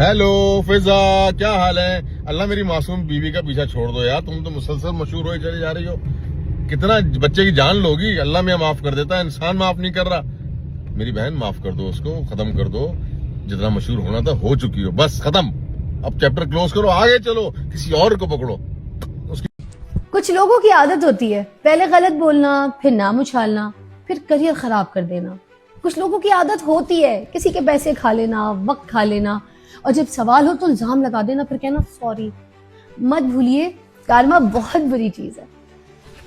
Hello فضا، کیا حال ہے؟ اللہ میری معصوم بیوی کا پیچھا چھوڑ دو یار، تم تو مسلسل مشہور ہوئے چلے جا رہی ہو. کتنا بچے کی جان لوگی؟ اللہ میں معاف کر دیتا ہے، انسان معاف نہیں کر رہا. میری بہن معاف کر دو، اس کو ختم کر دو. جتنا مشہور ہونا تھا ہو چکی ہو، بس ختم. اب چیپٹر کلوز کرو، آگے چلو، کسی اور کو پکڑو. کچھ لوگوں کی عادت ہوتی ہے پہلے غلط بولنا، پھر نام اچھالنا، پھر کریئر خراب کر دینا. کچھ لوگوں کی عادت ہوتی ہے کسی کے پیسے کھا لینا، وقت کھا لینا، اور جب سوال ہو تو الزام لگا دینا، پھر کہنا سوری. مت بھولیے کارما بہت بری چیز ہے.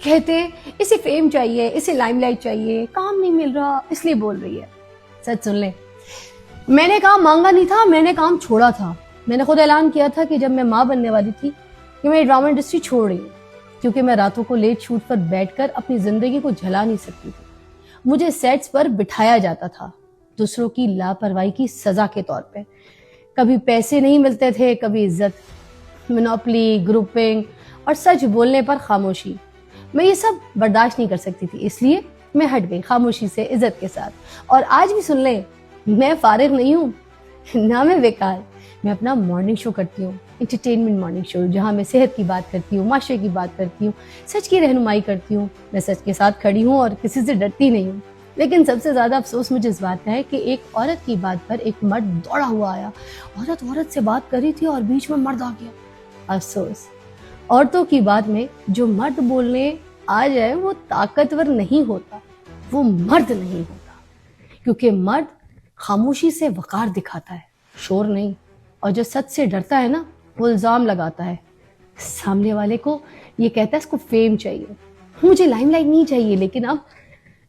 کہتے اسے فیم چاہیے، اسے لائم لائٹ چاہیے، کام نہیں مل رہا اس لیے بول رہی ہے. سچ سن لیں، میں نے کام مانگا نہیں تھا، میں نے کام چھوڑا تھا. میں نے خود اعلان کیا تھا کہ جب میں ماں بننے والی تھی کہ میں ڈرامہ انڈسٹری چھوڑ رہی ہوں، کیونکہ میں راتوں کو لیٹ شوٹ پر بیٹھ کر اپنی زندگی کو جلا نہیں سکتی تھی. مجھے سیٹس پر بٹھایا جاتا تھا دوسروں کی لاپرواہی کی سزا کے طور پہ. کبھی پیسے نہیں ملتے تھے، کبھی عزت، منوپلی، گروپنگ اور سچ بولنے پر خاموشی. میں یہ سب برداشت نہیں کر سکتی تھی، اس لیے میں ہٹ گئی خاموشی سے، عزت کے ساتھ. اور آج بھی سن لیں، میں فارغ نہیں ہوں، نہ میں بیکار. میں اپنا مارننگ شو کرتی ہوں، انٹرٹینمنٹ مارننگ شو، جہاں میں صحت کی بات کرتی ہوں، معاشرے کی بات کرتی ہوں، سچ کی رہنمائی کرتی ہوں. میں سچ کے ساتھ کھڑی ہوں اور کسی سے ڈرتی نہیں ہوں. لیکن سب سے زیادہ افسوس مجھے اس بات کا ہے کہ ایک عورت کی بات پر ایک مرد دوڑا ہوا آیا. عورت سے بات کر رہی تھی اور بیچ میں مرد آ گیا. افسوس، عورتوں کی بات میں جو مرد بولنے آ جائے وہ طاقتور نہیں ہوتا، وہ مرد نہیں ہوتا. کیونکہ مرد خاموشی سے وقار دکھاتا ہے، شور نہیں. اور جو سچ سے ڈرتا ہے نا، وہ الزام لگاتا ہے. سامنے والے کو یہ کہتا ہے اس کو فیم چاہیے. مجھے لائم لائٹ نہیں چاہیے، لیکن اب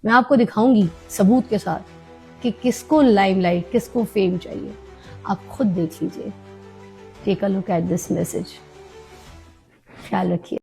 میں آپ کو دکھاؤں گی ثبوت کے ساتھ کہ کس کو لائم لائٹ، کس کو فیم چاہیے. آپ خود دیکھ لیجئے. ٹیک اے لک ایٹ دس میسج. خیال رکھیے.